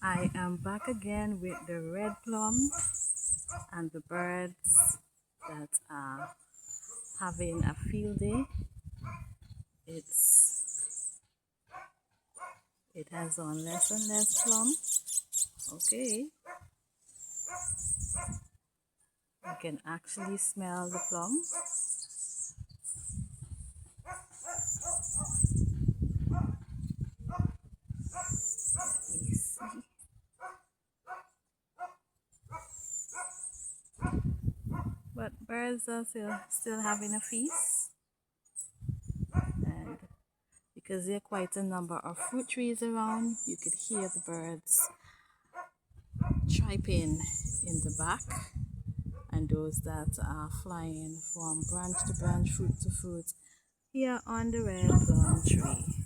I am back again with the red plum and the birds that are having a field day. It's it has on less and less plum. Okay, you can actually smell the plum. Let me see. But birds are still having a feast, and because there are quite a number of fruit trees around, you could hear the birds chirping in the back, and those that are flying from branch to branch, fruit to fruit, here on the red plum tree.